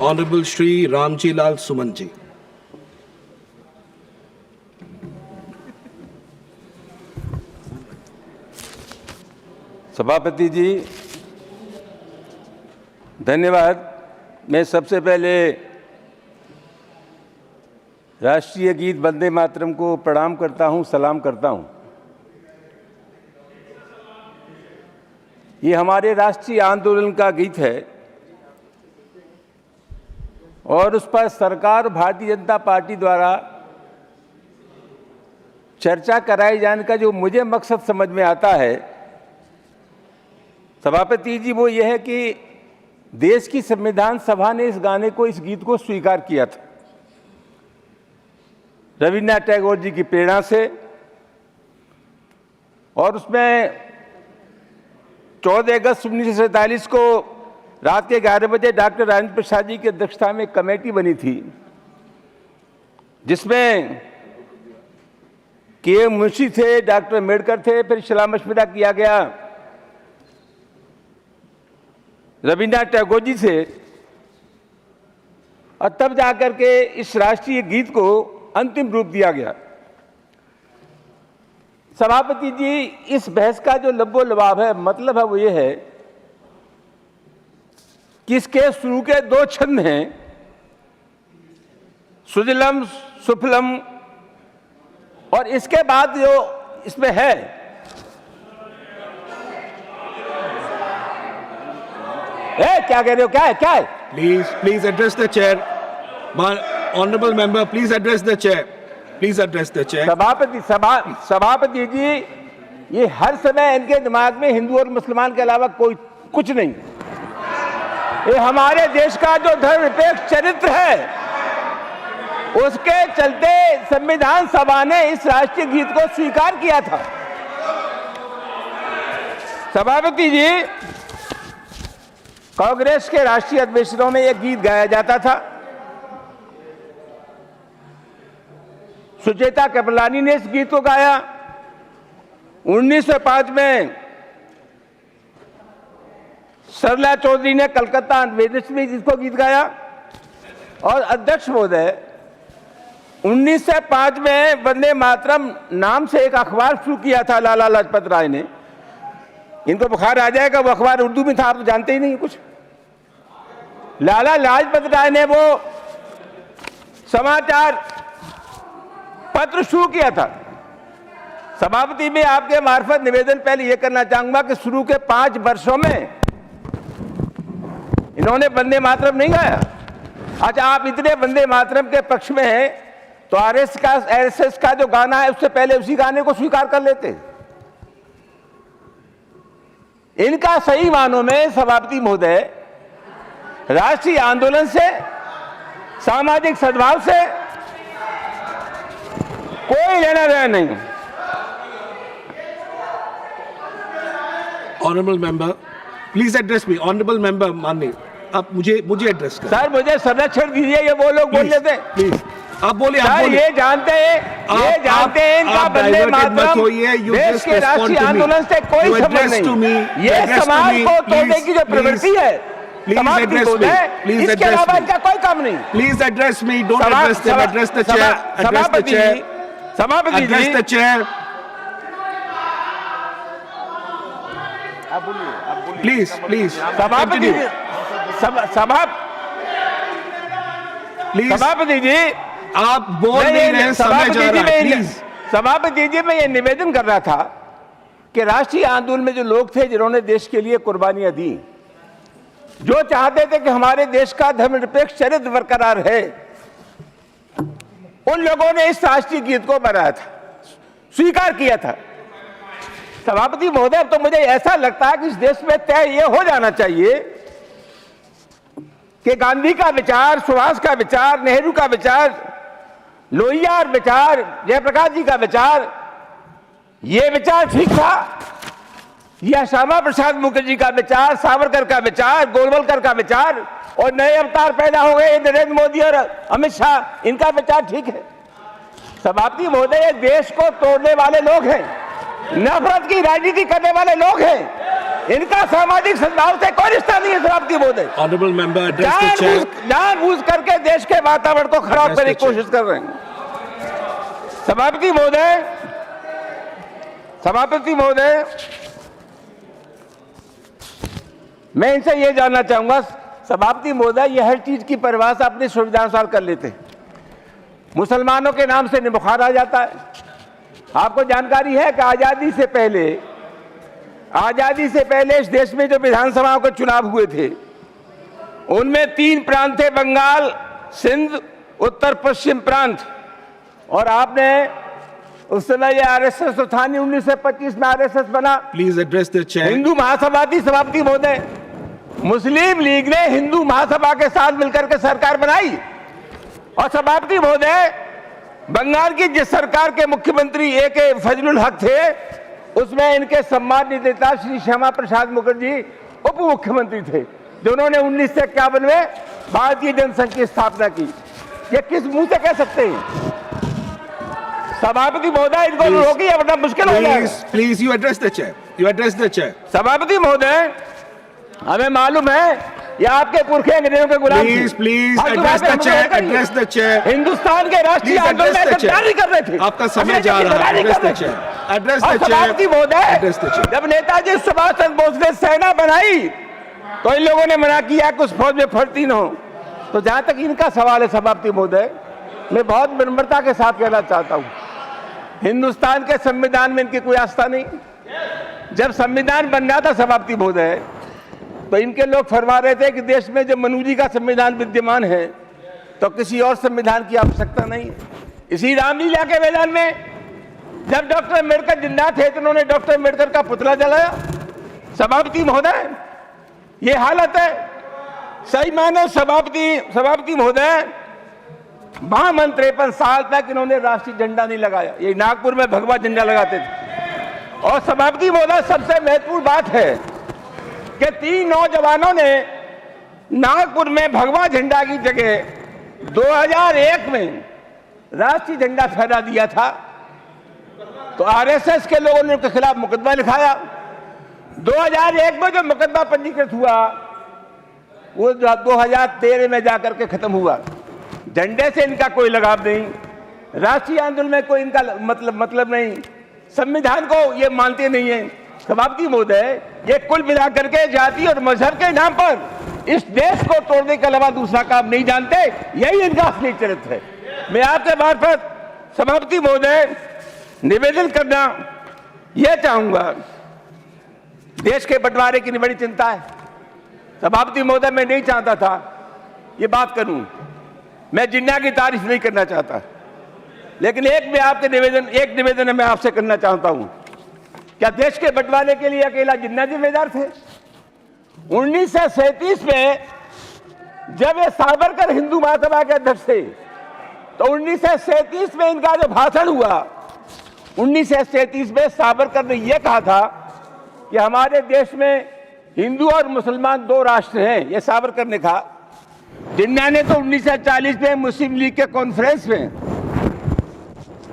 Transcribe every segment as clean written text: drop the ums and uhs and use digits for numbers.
Honorable Shri Ramji Lal Suman ji. सभापति जी धन्यवाद। मैं सबसे पहले राष्ट्रीय गीत वंदे मातरम को प्रणाम करता हूं, सलाम करता हूं। ये हमारे राष्ट्रीय आंदोलन का गीत है और उस पर सरकार भारतीय जनता पार्टी द्वारा चर्चा कराए जाने का जो मुझे मकसद समझ में आता है सभापति जी, वो ये है कि देश की संविधान सभा ने इस गाने को, इस गीत को स्वीकार किया था रविन्द्रनाथ टैगोर जी की प्रेरणा से। और उसमें 14 अगस्त 1947 को रात के 11 बजे डॉक्टर राजेंद्र प्रसाद जी की अध्यक्षता में एक कमेटी बनी थी, जिसमें के मुंशी थे, डॉक्टर अम्बेडकर थे, फिर सलाह मशविरा किया गया रविन्द्रनाथ टैगोर जी से, और तब जाकर के इस राष्ट्रीय गीत को अंतिम रूप दिया गया। सभापति जी, इस बहस का जो लब्बो लबाब है, मतलब है वो ये है कि इसके शुरू के 2 छंद हैं, सुजलम सुफलम, और इसके बाद जो इसमें है क्या कह रहे हो, क्या है, क्या है? Please address the chair. Honorable member, please address the chair. Please address the chair. सभापति जी, ये हर समय इनके दिमाग में हिंदू और मुसलमान के अलावा कोई कुछ नहीं। ये हमारे देश का जो धर्मनिरपेक्ष चरित्र है, उसके चलते संविधान सभा ने इस राष्ट्रीय गीत को स्वीकार किया था। सभापति जी, कांग्रेस के राष्ट्रीय अधिवेशनों में एक गीत गाया जाता था। सुचेता कृपलानी ने इस गीत को गाया। 1905 में सरला चौधरी ने कलकत्ता वेदस में इसको गीत गाया। और अध्यक्ष महोदय, 1905 में वंदे मातरम नाम से एक अखबार शुरू किया था लाला लाजपत राय ने। इनको बुखार आ जाएगा, वो अखबार उर्दू में था, आप तो जानते ही नहीं कुछ। लाला लाजपत राय ने वो समाचार पत्र शुरू किया था। सभापति, में आपके मार्फत निवेदन पहले यह करना चाहूंगा कि शुरू के 5 वर्षों में इन्होंने वंदे मातरम नहीं गाया। अच्छा, आप इतने वंदे मातरम के पक्ष में हैं तो आरएसएस का जो गाना है उससे पहले उसी गाने को स्वीकार कर लेते। इनका सही मानों में सभापति महोदय राष्ट्रीय आंदोलन से, सामाजिक सद्भाव से कोई लेना देना नहीं। Honorable member, please address me. Honorable member माननीय, आप मुझे एड्रेस करें। सर, मुझे संरक्षण दीजिए, ये वो लोग बोल लेते हैं। प्लीज आप बोलिए। ये जानते हैं इनका वंदे मातरम देश के राष्ट्रीय आंदोलन से कोई संबंध नहीं। ये समाज को तोड़ने की जो प्रवृत्ति है, Please address me. Please इसके अलावा इनका कोई काम नहीं। Please address me. Don't address them. Address the chair. Address the chair. सभापति Address the chair. आप बोलिए। Please. सभापति जी, सभापति जी, आप बोल नहीं रहे, समय जा रहा है। Please. सभापति जी, मैं ये निवेदन कर रहा था कि राष्ट्रीय आंदोलन में जो लोग थे जिन्होंने देश के लिए कुर्बानियां दी, जो चाहते थे कि हमारे देश का धर्मनिरपेक्ष चरित्र बरकरार है, उन लोगों ने इस राष्ट्रीय गीत को बनाया था, स्वीकार किया था। सभापति महोदय, अब तो मुझे ऐसा लगता है कि इस देश में तय ये हो जाना चाहिए कि गांधी का विचार, सुभाष का विचार, नेहरू का विचार, लोहिया विचार, जयप्रकाश जी का विचार, ये विचार ठीक था, या श्यामा प्रसाद मुखर्जी का विचार, सावरकर का विचार, गोलवलकर का विचार, और नए अवतार पैदा हो गए नरेंद्र मोदी और अमित शाह, इनका विचार ठीक है। सभापति महोदय, ये देश को तोड़ने वाले लोग हैं, नफरत की राजनीति करने वाले लोग हैं, इनका सामाजिक सद्भाव से कोई रिश्ता नहीं है सभापति महोदय। Honorable member, address the chair. जानबूझ करके देश के वातावरण को खराब Address करने the की कोशिश कर रहे हैं। सभापति महोदय, मैं इनसे ये जानना चाहूंगा, सभापति महोदय ये हर चीज की परिभाषा अपनी सुविधा अनुसार कर लेते हैं। मुसलमानों के नाम से बुखार आ जाता है। आपको जानकारी है कि आजादी से पहले इस देश में जो विधानसभाओं के चुनाव हुए थे उनमें 3 प्रांत थे, बंगाल, सिंध, उत्तर पश्चिम प्रांत। और आपने उस समय ये आरएसएस तो था नहीं, 1925 में आरएसएस बना। Please address the chair. Hindu Mahasabha थी सभापति महोदय। मुस्लिम लीग ने हिंदू महासभा के साथ मिलकर के सरकार बनाई। और सभापति महोदय, बंगाल की जिस सरकार के मुख्यमंत्री ए.के. फजलुल हक थे उसमें इनके सम्मानित नेता श्री श्यामा प्रसाद मुखर्जी उप मुख्यमंत्री थे, जिन्होंने 1951 में भारतीय जनसंघ की स्थापना की। ये किस मुंह से कह सकते हैं? सभापति महोदय, इनको रोकिए वरना मुश्किल हो जाएगा। Please, you address the chair. You address the chair. सभापति महोदय, हमें मालूम है ये आपके पुरखे अंग्रेजों के गुलाम थे। Please address the chair. Address the chair. Hindustan के राष्ट्रीय आंदोलन में गद्दारी कर रहे थे। आपका समय जा रहा है। Address the chair. Address the chair. सभापति महोदय, Address the chair. जब नेताजी सुभाष चंद्र बोस ने सेना बनाई तो इन लोगों ने मना किया कि उस फौज में भर्ती न हो। तो जहां तक इनका सवाल है सभापति महोदय, मैं बहुत विनम्रता के साथ कहना चाहता हूं, हिंदुस्तान के संविधान में इनकी कोई आस्था नहीं। जब संविधान बन रहा था सभापति महोदय, तो इनके लोग फरमा रहे थे कि देश में जब मनु जी का संविधान विद्यमान है तो किसी और संविधान की आवश्यकता नहीं। इसी रामलीला के मैदान में जब डॉक्टर अम्बेडकर जिंदा थे तो उन्होंने डॉक्टर अम्बेडकर का पुतला जलाया। सभापति महोदय, ये हालत है। सही मानो सभापति महोदय, 53 साल तक इन्होंने राष्ट्रीय झंडा नहीं लगाया। ये नागपुर में भगवा झंडा लगाते थे। और सभापति महोदय, सबसे महत्वपूर्ण बात है कि 3 नौजवानों ने नागपुर में भगवा झंडा की जगह 2001 में राष्ट्रीय झंडा फहरा दिया था। तो आरएसएस के लोगों ने उनके खिलाफ मुकदमा लिखाया। 2001 में जो मुकदमा पंजीकृत हुआ वो 2013 में जाकर के खत्म हुआ। झंडे से इनका कोई लगाव नहीं, राष्ट्रीय आंदोलन में कोई इनका मतलब नहीं, संविधान को ये मानते नहीं है। सभापति महोदय, ये कुल मिलाकर के जाति और मजहब के नाम पर इस देश को तोड़ने के अलावा दूसरा काम नहीं जानते। यही इनका असली चरित्र है। मैं आपके मार्फत सभापति महोदय निवेदन करना यह चाहूंगा, देश के बंटवारे की बड़ी चिंता है सभापति महोदय। मैं नहीं चाहता था ये बात करूं, मैं जिन्ना की तारीफ नहीं करना चाहता, लेकिन एक निवेदन मैं आपसे करना चाहता हूं। क्या देश के बंटवारे के लिए अकेला जिन्ना जिम्मेदार थे? 1937 में जब ये सावरकर हिंदू महासभा के अध्यक्ष थे तो 1937 में इनका जो भाषण हुआ, 1937 में सावरकर ने यह कहा था कि हमारे देश में हिंदू और मुसलमान 2 राष्ट्र हैं। यह सावरकर ने कहा। जिन्ना ने तो 1940 में मुस्लिम लीग के कॉन्फ्रेंस में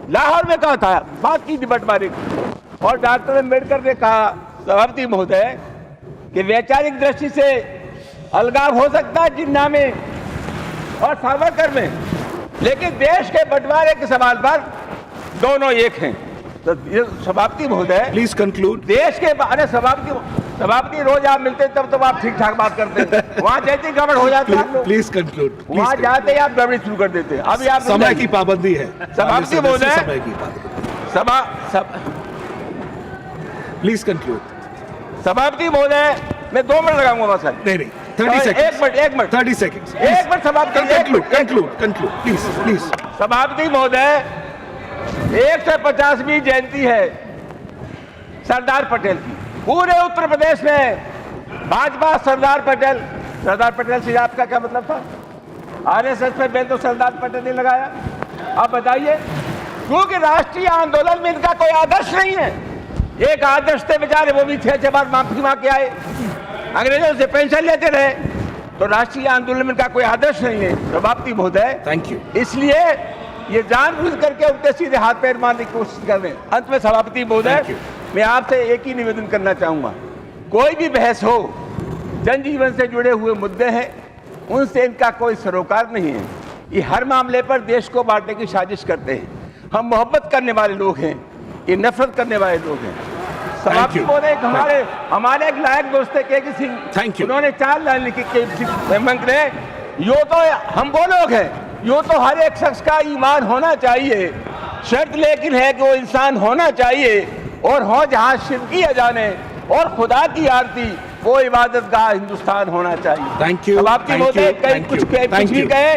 लाहौर में कहा था, बात की थी बंटवारे की। और डॉक्टर अम्बेडकर ने कहा सभापति महोदय कि वैचारिक दृष्टि से अलगाव हो सकता है जिन्ना में और सावरकर में, लेकिन देश के बंटवारे के सवाल पर दोनों एक हैं। तो सभापति महोदय, प्लीज कंक्लूड। देश के अरे सभापति रोज आप मिलते तब तो आप ठीक ठाक बात करते हैं, वहां जैसे गड़बड़ हो जाती है। Please conclude. वहां जाते ही आप गड़बड़ी शुरू कर देते हैं। अभी आप समय की पाबंदी है सभापति महोदय, समय की पाबंदी। Please conclude. सभापति महोदय, मैं 2 मिनट लगाऊंगा बस। नहीं 30 सेकंड। 1 minute 30 second. 1 मिनट सभापति, कंक्लूड प्लीज। सभापति महोदय, 150वीं जयंती है सरदार पटेल की। पूरे उत्तर प्रदेश में भाजपा सरदार पटेल से आपका क्या मतलब था? आरएसएस पे बेल तो सरदार पटेल ने लगाया। आप बताइए, क्योंकि राष्ट्रीय आंदोलन में इनका कोई आदर्श नहीं है। एक आदर्श थे बेचारे, वो भी 6 बार माफी मांग के आए, अंग्रेजों से पेंशन लेते रहे। तो राष्ट्रीय आंदोलन में इनका कोई आदर्श नहीं है सभापति महोदय। Thank you. इसलिए ये जानबूझ करके उनके सीधे हाथ पैर मारने की कोशिश कर रहे हैं। अंत में सभापति महोदय, मैं आपसे एक ही निवेदन करना चाहूंगा कोई भी बहस हो, जनजीवन से जुड़े हुए मुद्दे हैं, उनसे इनका कोई सरोकार नहीं है। ये हर मामले पर देश को बांटने की साजिश करते हैं। हम मोहब्बत करने वाले लोग हैं, ये नफरत करने वाले लोग हैं। समाप्ति बोले हमारे एक लायक दोस्त थे के सिंह, उन्होंने 4 लाइन लिखी के मंत्री, यो तो हम वो लोग हैं, यो तो हर एक शख्स का ईमान होना चाहिए, शर्त लेकिन है कि वो इंसान होना चाहिए, और हो जहाँ शिर्क किया जाने और खुदा की आरती, वो इबादत गाह हिंदुस्तान होना चाहिए। Thank you. समाप्ति बोले कुछ भी कहे